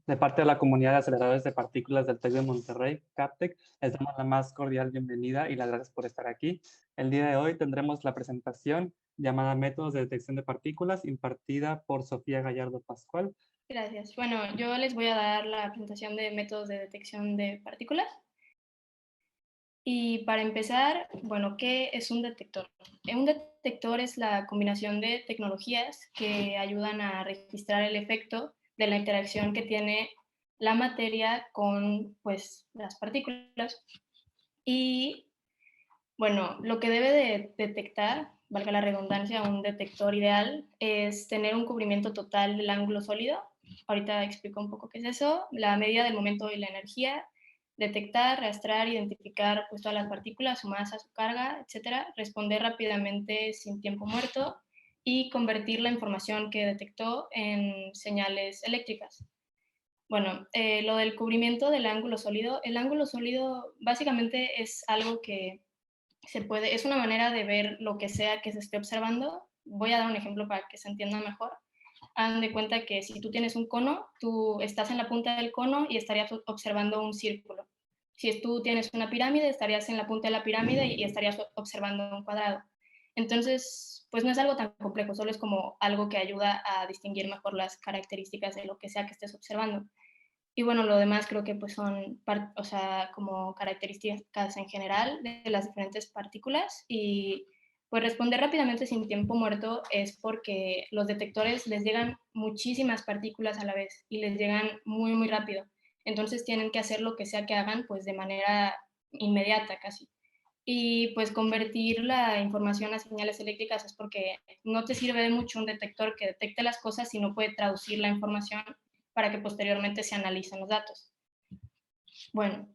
De parte de la comunidad de aceleradores de partículas del TEC de Monterrey, CAPTEC, les damos la más cordial bienvenida y las gracias por estar aquí. El día de hoy tendremos la presentación llamada Métodos de Detección de Partículas, impartida por Sofía Gallardo Pascual. Gracias. Bueno, yo les voy a dar la presentación de métodos de detección de partículas. Y para empezar, bueno, ¿qué es un detector? Un detector es la combinación de tecnologías que ayudan a registrar el efecto de la interacción que tiene la materia con, pues, las partículas. Y, bueno, lo que debe de detectar, valga la redundancia, un detector ideal, es tener un cubrimiento total del ángulo sólido. Ahorita explico un poco qué es eso, la medida del momento y la energía, detectar, rastrear, identificar pues, todas las partículas, su masa, su carga, etcétera, responder rápidamente sin tiempo muerto y convertir la información que detectó en señales eléctricas. Bueno, lo del cubrimiento del ángulo sólido, el ángulo sólido básicamente es algo que es una manera de ver lo que sea que se esté observando. Voy a dar un ejemplo para que se entienda mejor. Hagan de cuenta que si tú tienes un cono, tú estás en la punta del cono y estarías observando un círculo. Si tú tienes una pirámide, estarías en la punta de la pirámide y estarías observando un cuadrado. Entonces, pues no es algo tan complejo, solo es como algo que ayuda a distinguir mejor las características de lo que sea que estés observando. Y bueno, lo demás creo que pues son, o sea, como características en general de las diferentes partículas y pues responder rápidamente sin tiempo muerto es porque los detectores les llegan muchísimas partículas a la vez y les llegan muy, muy rápido. Entonces tienen que hacer lo que sea que hagan pues de manera inmediata casi. Y pues convertir la información a señales eléctricas es porque no te sirve de mucho un detector que detecte las cosas si no puede traducir la información para que posteriormente se analicen los datos. Bueno,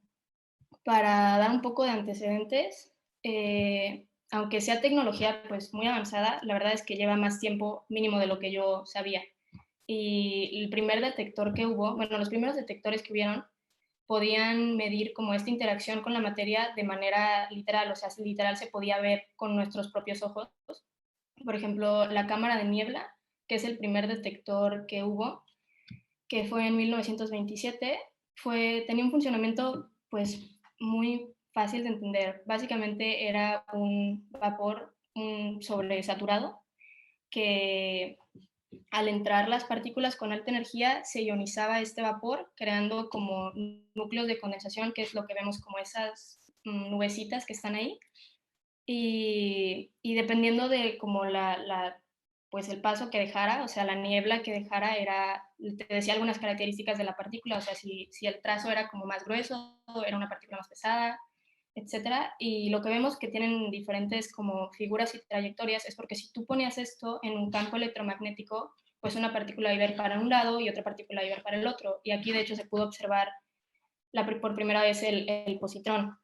para dar un poco de antecedentes, aunque sea tecnología pues muy avanzada, la verdad es que lleva más tiempo mínimo de lo que yo sabía. Y el primer detector que hubo, bueno, los primeros detectores que hubieron podían medir como esta interacción con la materia de manera literal, o sea, literal se podía ver con nuestros propios ojos. Por ejemplo, la cámara de niebla, que es el primer detector que hubo, que fue en 1927, tenía un funcionamiento pues muy fácil de entender. Básicamente era un vapor sobresaturado que al entrar las partículas con alta energía se ionizaba este vapor creando como núcleos de condensación, que es lo que vemos como esas nubecitas que están ahí. Y dependiendo de como pues el paso que dejara, o sea, la niebla que dejara te decía algunas características de la partícula, o sea, si el trazo era como más grueso, era una partícula más pesada, etcétera. Y lo que vemos que tienen diferentes como figuras y trayectorias es porque si tú ponías esto en un campo electromagnético, pues una partícula iba a ir para un lado y otra partícula iba a ir para el otro. Y aquí de hecho se pudo observar por primera vez el positrón.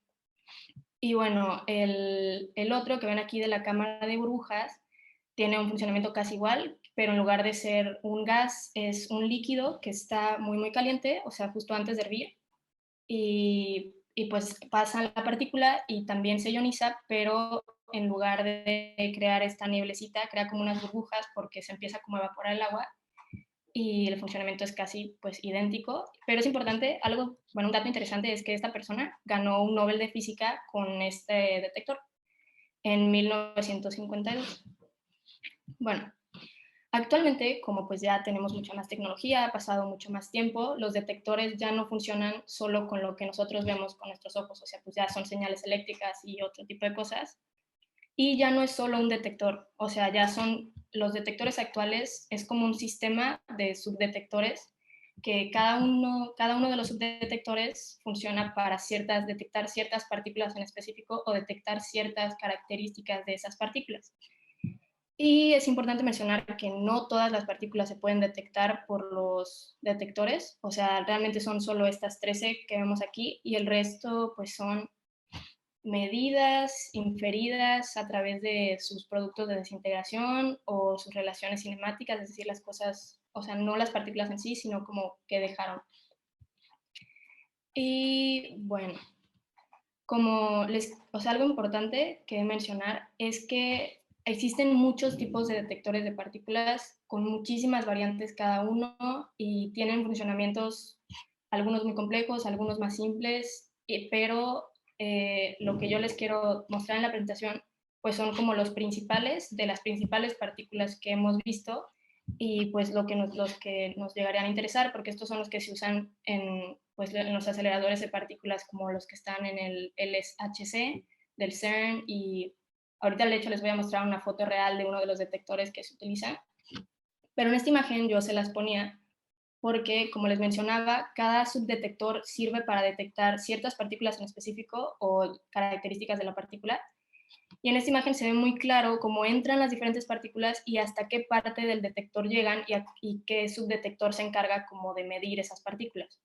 Y bueno, el otro que ven aquí de la cámara de burbujas tiene un funcionamiento casi igual, pero en lugar de ser un gas, es un líquido que está muy, muy caliente, o sea, justo antes de hervir, y pues pasa la partícula y también se ioniza, pero en lugar de crear esta nieblecita, crea como unas burbujas porque se empieza como a evaporar el agua y el funcionamiento es casi pues idéntico, pero es importante, un dato interesante es que esta persona ganó un Nobel de Física con este detector en 1952. Bueno, actualmente, como pues ya tenemos mucha más tecnología, ha pasado mucho más tiempo, los detectores ya no funcionan solo con lo que nosotros vemos con nuestros ojos, o sea, pues ya son señales eléctricas y otro tipo de cosas. Y ya no es solo un detector, o sea, ya son los detectores actuales, es como un sistema de subdetectores que cada uno de los subdetectores funciona para detectar ciertas partículas en específico o detectar ciertas características de esas partículas. Y es importante mencionar que no todas las partículas se pueden detectar por los detectores, o sea, realmente son solo estas 13 que vemos aquí y el resto pues son medidas, inferidas a través de sus productos de desintegración o sus relaciones cinemáticas, es decir, las cosas, o sea, no las partículas en sí, sino como que dejaron. Y bueno, o sea, algo importante que mencionar es que existen muchos tipos de detectores de partículas con muchísimas variantes cada uno y tienen funcionamientos, algunos muy complejos, algunos más simples, pero lo que yo les quiero mostrar en la presentación pues son como los principales de las principales partículas que hemos visto y pues los que nos llegarían a interesar, porque estos son los que se usan pues, en los aceleradores de partículas como los que están en el LHC del CERN, y ahorita de hecho les voy a mostrar una foto real de uno de los detectores que se utilizan. Pero en esta imagen yo se las ponía porque, como les mencionaba, cada subdetector sirve para detectar ciertas partículas en específico o características de la partícula. Y en esta imagen se ve muy claro cómo entran las diferentes partículas y hasta qué parte del detector llegan y qué subdetector se encarga como de medir esas partículas.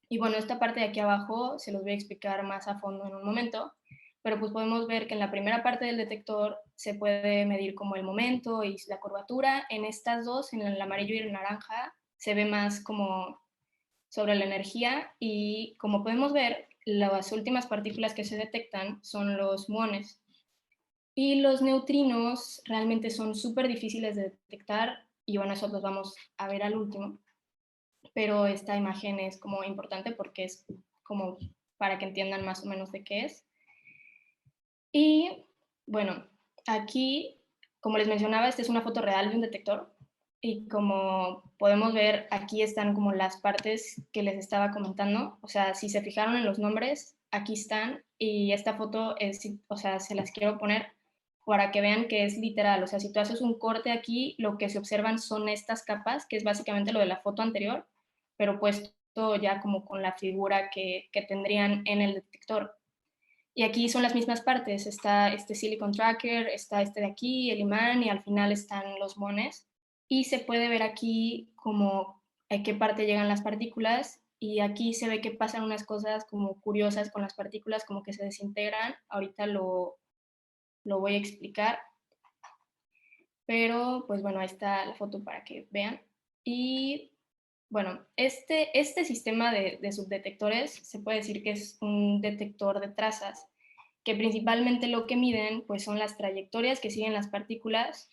Y bueno, esta parte de aquí abajo se los voy a explicar más a fondo en un momento, pero pues podemos ver que en la primera parte del detector se puede medir como el momento y la curvatura. En estas dos, en el amarillo y el naranja, se ve más como sobre la energía, y como podemos ver, las últimas partículas que se detectan son los muones. Y los neutrinos realmente son súper difíciles de detectar, y bueno, eso los vamos a ver al último. Pero esta imagen es como importante porque es como para que entiendan más o menos de qué es. Y bueno, aquí, como les mencionaba, esta es una foto real de un detector, y como podemos ver, aquí están como las partes que les estaba comentando. O sea, si se fijaron en los nombres, aquí están, y esta foto es, o sea, se las quiero poner para que vean que es literal. O sea, si tú haces un corte aquí, lo que se observan son estas capas, que es básicamente lo de la foto anterior, pero puesto ya como con la figura que tendrían en el detector. Y aquí son las mismas partes, está este silicon tracker, está este de aquí, el imán, y al final están los mones. Y se puede ver aquí como a qué parte llegan las partículas, y aquí se ve que pasan unas cosas como curiosas con las partículas, como que se desintegran. Ahorita lo voy a explicar, pero pues bueno, ahí está la foto para que vean. Y bueno, este sistema de subdetectores se puede decir que es un detector de trazas, que principalmente lo que miden pues son las trayectorias que siguen las partículas.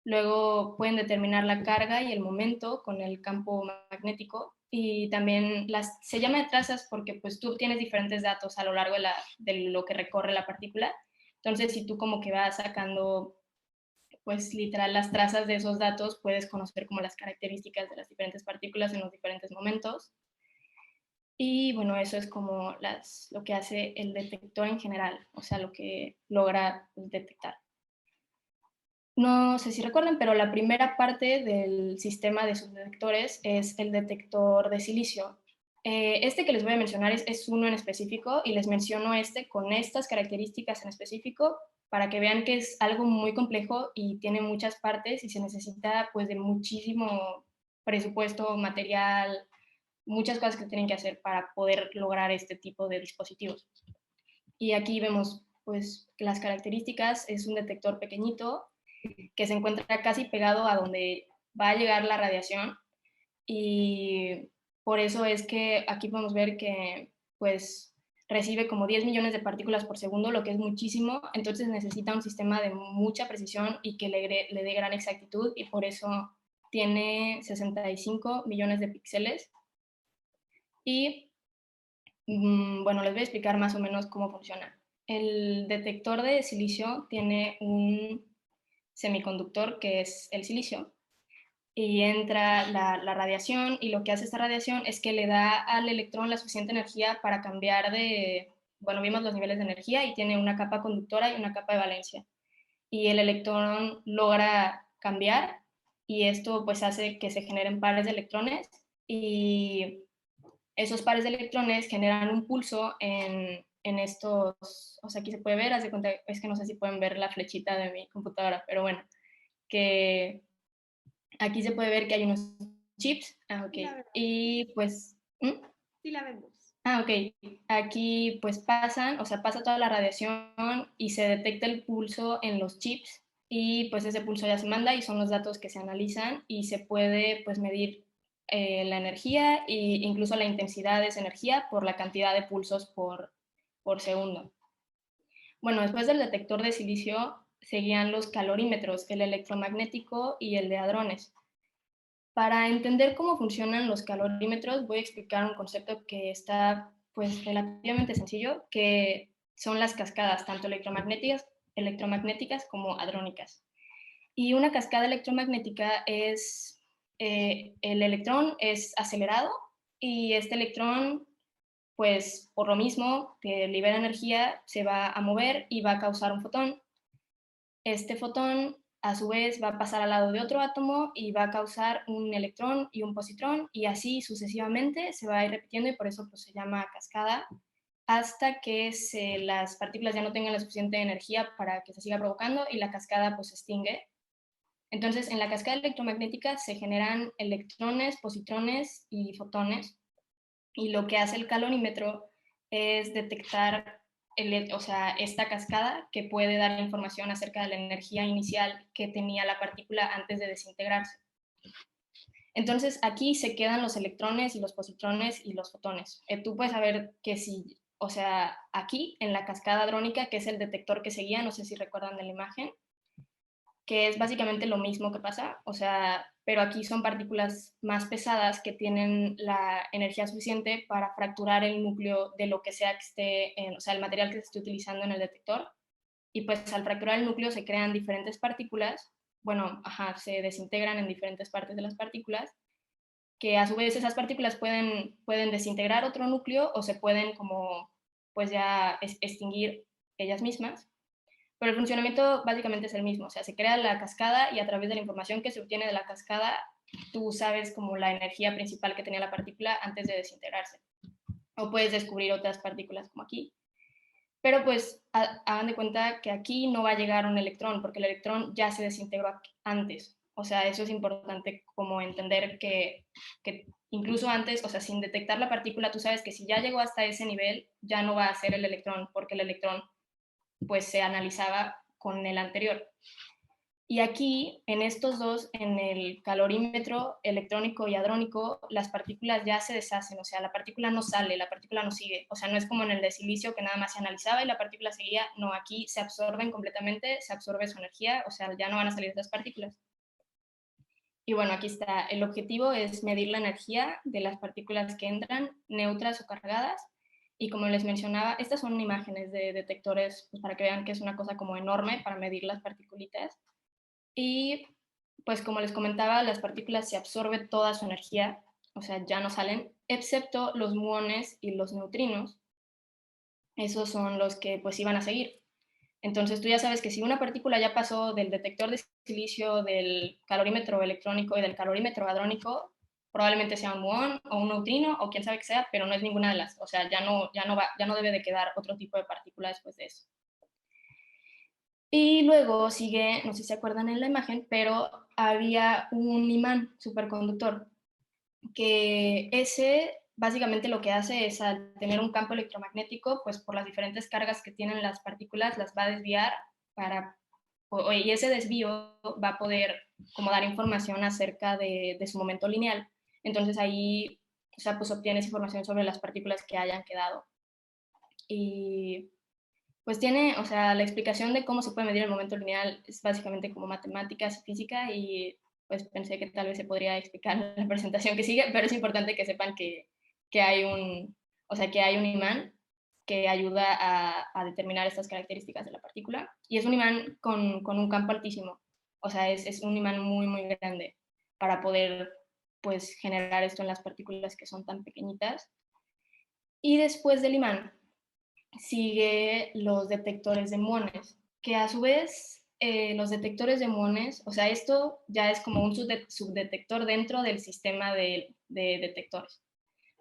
Luego pueden determinar la carga y el momento con el campo magnético, y también se llama de trazas porque pues tú obtienes diferentes datos a lo largo de lo que recorre la partícula. Entonces, si tú como que vas sacando pues literal las trazas de esos datos, puedes conocer como las características de las diferentes partículas en los diferentes momentos. Y bueno, eso es como lo que hace el detector en general, o sea, lo que logra detectar. No sé si recuerdan, pero la primera parte del sistema de subdetectores es el detector de silicio. Este que les voy a mencionar es uno en específico, y les menciono este con estas características en específico para que vean que es algo muy complejo y tiene muchas partes y se necesita pues de muchísimo presupuesto, material, muchas cosas que tienen que hacer para poder lograr este tipo de dispositivos. Y aquí vemos pues las características. Es un detector pequeñito que se encuentra casi pegado a donde va a llegar la radiación, y por eso es que aquí podemos ver que pues recibe como 10 millones de partículas por segundo, lo que es muchísimo. Entonces necesita un sistema de mucha precisión y que le dé gran exactitud, y por eso tiene 65 millones de píxeles. Y bueno, les voy a explicar más o menos cómo funciona. El detector de silicio tiene un semiconductor que es el silicio, y entra la radiación, y lo que hace esta radiación es que le da al electrón la suficiente energía para cambiar bueno, vimos los niveles de energía, y tiene una capa conductora y una capa de valencia, y el electrón logra cambiar, y esto pues hace que se generen pares de electrones, y esos pares de electrones generan un pulso en estos, o sea, aquí se puede ver, haz de cuenta, es que no sé si pueden ver la flechita de mi computadora, pero bueno, que aquí se puede ver que hay unos chips. Ah, ok. Y pues, ¿mm? Sí la vemos. Ah, ok. Aquí pues pasan, o sea, pasa toda la radiación y se detecta el pulso en los chips, y pues ese pulso ya se manda y son los datos que se analizan, y se puede pues medir la energía e incluso la intensidad de esa energía por la cantidad de pulsos por segundo. Bueno, después del detector de silicio seguían los calorímetros, el electromagnético y el de hadrones. Para entender cómo funcionan los calorímetros, voy a explicar un concepto que está pues relativamente sencillo, que son las cascadas, tanto electromagnéticas como hadrónicas. Y una cascada electromagnética es, el electrón es acelerado y este electrón, pues por lo mismo que libera energía, se va a mover y va a causar un fotón. Este fotón a su vez va a pasar al lado de otro átomo y va a causar un electrón y un positrón y así sucesivamente se va a ir repitiendo y por eso pues, se llama cascada hasta que las partículas ya no tengan la suficiente energía para que se siga provocando y la cascada pues se extingue. Entonces en la cascada electromagnética se generan electrones, positrones y fotones y lo que hace el calorímetro es detectar o sea, esta cascada que puede dar información acerca de la energía inicial que tenía la partícula antes de desintegrarse. Entonces aquí se quedan los electrones y los positrones y los fotones. Tú puedes saber que si, o sea, aquí en la cascada hadrónica, que es el detector que seguía, no sé si recuerdan de la imagen, que es básicamente lo mismo que pasa, o sea, pero aquí son partículas más pesadas que tienen la energía suficiente para fracturar el núcleo de lo que sea que esté, o sea, el material que se esté utilizando en el detector. Y pues al fracturar el núcleo se crean diferentes partículas, bueno, ajá, se desintegran en diferentes partes de las partículas, que a su vez esas partículas pueden desintegrar otro núcleo o se pueden como pues ya extinguir ellas mismas. Pero el funcionamiento básicamente es el mismo, o sea, se crea la cascada y a través de la información que se obtiene de la cascada, tú sabes como la energía principal que tenía la partícula antes de desintegrarse. O puedes descubrir otras partículas como aquí. Pero pues hagan de cuenta que aquí no va a llegar un electrón, porque el electrón ya se desintegró antes. O sea, eso es importante como entender que incluso antes, o sea, sin detectar la partícula, tú sabes que si ya llegó hasta ese nivel, ya no va a ser el electrón, porque el electrón pues se analizaba con el anterior. Y aquí, en estos dos, en el calorímetro electrónico y hadrónico, las partículas ya se deshacen, o sea, la partícula no sale, la partícula no sigue, o sea, no es como en el de silicio que nada más se analizaba y la partícula seguía, no, aquí se absorben completamente, se absorbe su energía, o sea, ya no van a salir estas partículas. Y bueno, aquí está, el objetivo es medir la energía de las partículas que entran, neutras o cargadas, y como les mencionaba, estas son imágenes de detectores, pues para que vean que es una cosa como enorme para medir las partículitas. Y pues como les comentaba, las partículas se absorben toda su energía, o sea, ya no salen, excepto los muones y los neutrinos. Esos son los que pues iban a seguir. Entonces tú ya sabes que si una partícula ya pasó del detector de silicio, del calorímetro electrónico y del calorímetro hadrónico, probablemente sea un muón o un neutrino o quién sabe que sea, pero no es ninguna de las, o sea, ya no debe de quedar otro tipo de partícula después de eso. Y luego sigue, no sé si se acuerdan en la imagen, pero había un imán superconductor, que ese básicamente lo que hace es al tener un campo electromagnético, pues por las diferentes cargas que tienen las partículas, las va a desviar para, y ese desvío va a poder como dar información acerca de su momento lineal. Entonces ahí, o sea, pues obtienes información sobre las partículas que hayan quedado. Y pues tiene, o sea, la explicación de cómo se puede medir el momento lineal es básicamente como matemáticas y física y pues pensé que tal vez se podría explicar en la presentación que sigue, pero es importante que sepan que hay un, o sea, que hay un imán que ayuda a determinar estas características de la partícula y es un imán con un campo altísimo, o sea, es un imán muy, muy grande para poder pues generar esto en las partículas que son tan pequeñitas. Y después del imán sigue los detectores de muones, que a su vez los detectores de muones, o sea, esto ya es como un subdetector dentro del sistema de detectores.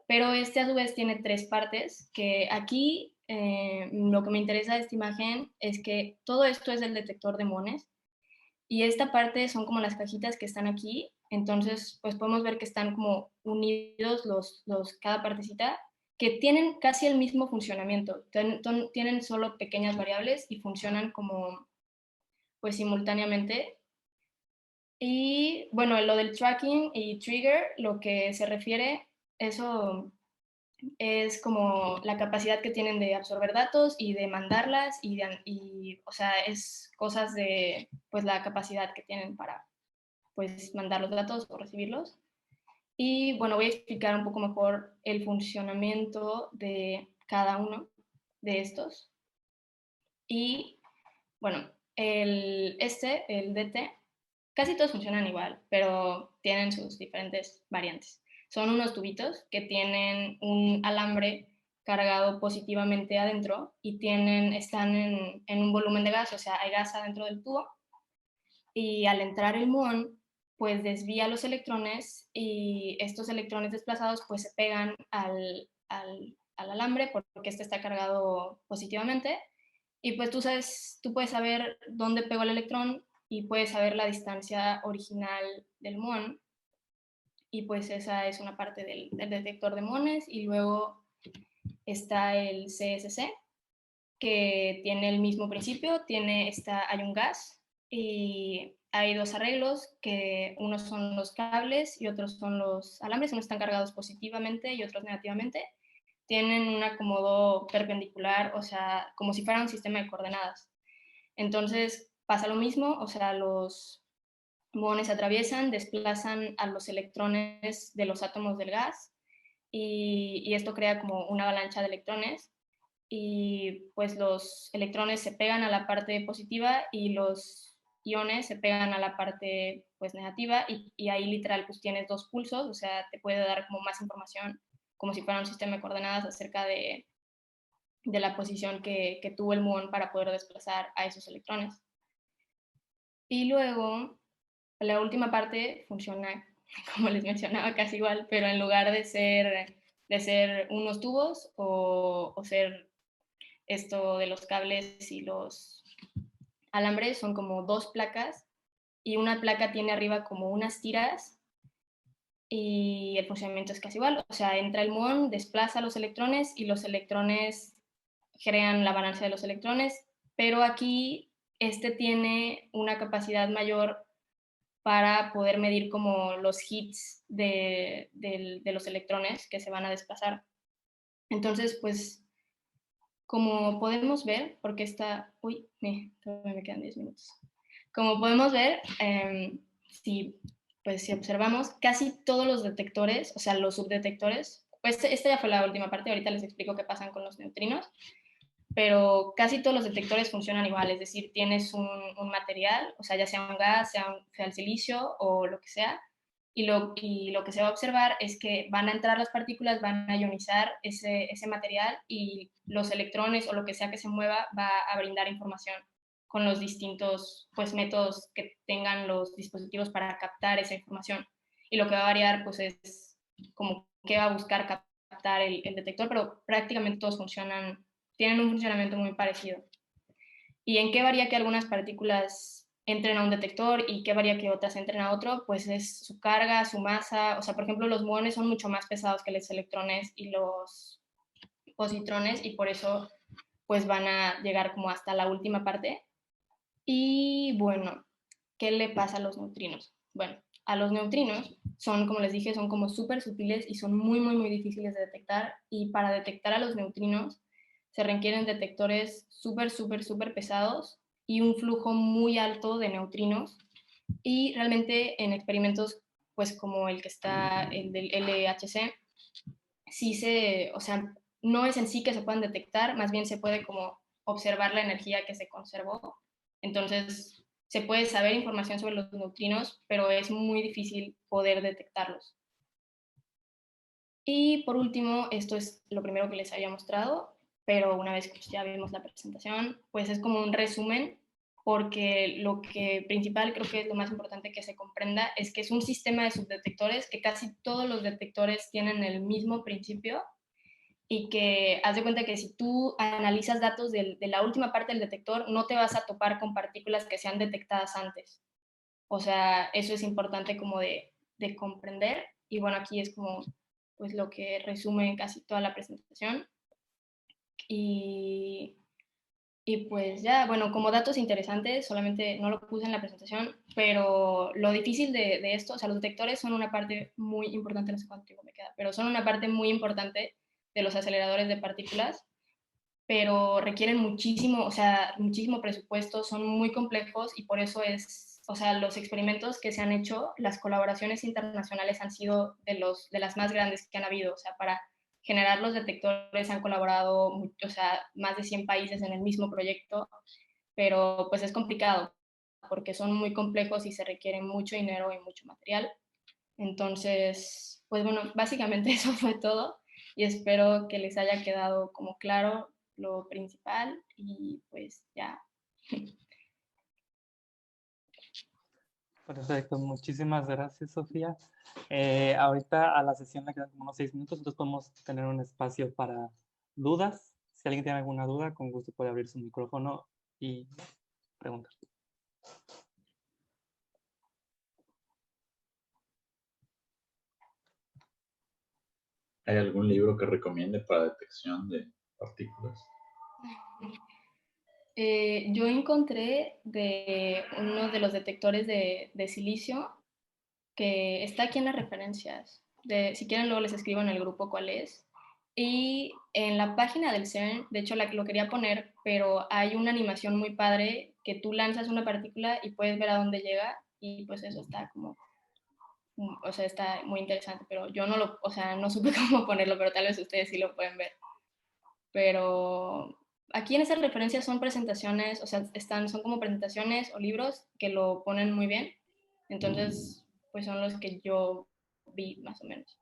Pero este a su vez tiene tres partes, que aquí lo que me interesa de esta imagen es que todo esto es el detector de muones y esta parte son como las cajitas que están aquí, entonces pues podemos ver que están como unidos cada partecita que tienen casi el mismo funcionamiento, tienen solo pequeñas variables y funcionan como pues simultáneamente. Y bueno, lo del tracking y trigger, lo que se refiere, eso es como la capacidad que tienen de absorber datos y de mandarlas o sea, es cosas de pues la capacidad que tienen para pues mandar los datos o recibirlos. Y bueno, voy a explicar un poco mejor el funcionamiento de cada uno de estos. Y bueno, el DT, casi todos funcionan igual, pero tienen sus diferentes variantes. Son unos tubitos que tienen un alambre cargado positivamente adentro y están en un volumen de gas, o sea, hay gas adentro del tubo, y al entrar el muón, pues desvía los electrones y estos electrones desplazados pues se pegan al alambre porque este está cargado positivamente y pues tú puedes saber dónde pegó el electrón y puedes saber la distancia original del muón y pues esa es una parte del detector de muones y luego está el CSC que tiene el mismo principio, hay un gas y hay dos arreglos, que unos son los cables y otros son los alambres, unos están cargados positivamente y otros negativamente. Tienen un acomodo perpendicular, o sea, como si fuera un sistema de coordenadas. Entonces pasa lo mismo, o sea, los muones se atraviesan, desplazan a los electrones de los átomos del gas y esto crea como una avalancha de electrones y pues los electrones se pegan a la parte positiva y los iones se pegan a la parte pues negativa y ahí literal pues tienes dos pulsos, o sea, te puede dar como más información como si fuera un sistema de coordenadas acerca de la posición que tuvo el muón para poder desplazar a esos electrones. Y luego, la última parte funciona, como les mencionaba, casi igual, pero en lugar de ser unos tubos o ser esto de los cables y los alambres son como dos placas y una placa tiene arriba como unas tiras y el funcionamiento es casi igual. O sea, entra el muón, desplaza los electrones y los electrones crean la balanza de los electrones, pero aquí este tiene una capacidad mayor para poder medir como los hits de los electrones que se van a desplazar. Entonces, pues como podemos ver, porque todavía me quedan 10 minutos. Como podemos ver, si observamos, casi todos los detectores, o sea, los subdetectores, pues esta ya fue la última parte, ahorita les explico qué pasan con los neutrinos, pero casi todos los detectores funcionan igual, es decir, tienes un material, o sea, ya sea un gas, sea el silicio o lo que sea, y lo que se va a observar es que van a entrar las partículas, van a ionizar ese material y los electrones o lo que sea que se mueva va a brindar información con los distintos pues, métodos que tengan los dispositivos para captar esa información. Y lo que va a variar pues, es como qué va a buscar captar el detector, pero prácticamente todos tienen un funcionamiento muy parecido. ¿Y en qué varía que algunas partículas entren a un detector y qué varía que otras entren a otro? Pues es su carga, su masa. O sea, por ejemplo, los muones son mucho más pesados que los electrones y los positrones y por eso pues van a llegar como hasta la última parte. Y bueno, ¿qué le pasa a los neutrinos? Bueno, a los neutrinos son, como les dije, son como súper sutiles y son muy, muy, muy difíciles de detectar. Y para detectar a los neutrinos se requieren detectores súper, súper, súper pesados y un flujo muy alto de neutrinos. Y realmente en experimentos, pues como el del LHC, o sea, no es en sí que se puedan detectar, más bien se puede como observar la energía que se conservó. Entonces, se puede saber información sobre los neutrinos, pero es muy difícil poder detectarlos. Y por último, esto es lo primero que les había mostrado, pero una vez que ya vimos la presentación, pues es como un resumen, porque lo que principal creo que es lo más importante que se comprenda es que es un sistema de subdetectores, que casi todos los detectores tienen el mismo principio y que haz de cuenta que si tú analizas datos de la última parte del detector, no te vas a topar con partículas que sean detectadas antes. O sea, eso es importante como de comprender. Y bueno, aquí es como pues lo que resume casi toda la presentación. Y, y pues ya, bueno, como datos interesantes, solamente no lo puse en la presentación, pero lo difícil de esto, o sea, los detectores son una parte muy importante, no sé cuánto tiempo me queda, pero son una parte muy importante de los aceleradores de partículas, pero requieren muchísimo, o sea, muchísimo presupuesto, son muy complejos y por eso es, o sea, los experimentos que se han hecho, las colaboraciones internacionales han sido de las más grandes que han habido, o sea, para generar los detectores han colaborado, o sea, más de 100 países en el mismo proyecto, pero pues es complicado porque son muy complejos y se requiere mucho dinero y mucho material. Entonces, pues bueno, básicamente eso fue todo y espero que les haya quedado como claro lo principal y pues ya. Perfecto, muchísimas gracias, Sofía. Ahorita a la sesión le quedan como unos 6 minutos, entonces podemos tener un espacio para dudas. Si alguien tiene alguna duda, con gusto puede abrir su micrófono y preguntar. ¿Hay algún libro que recomiende para detección de partículas? Yo encontré de uno de los detectores de silicio que está aquí en las referencias. Si quieren luego les escribo en el grupo cuál es. Y en la página del CERN, de hecho lo quería poner, pero hay una animación muy padre que tú lanzas una partícula y puedes ver a dónde llega y pues eso está como, o sea, está muy interesante, pero yo no lo, o sea, no supe cómo ponerlo, pero tal vez ustedes sí lo pueden ver. Pero aquí en esas referencias son presentaciones, o sea, son como presentaciones o libros que lo ponen muy bien. Entonces, pues son los que yo vi más o menos.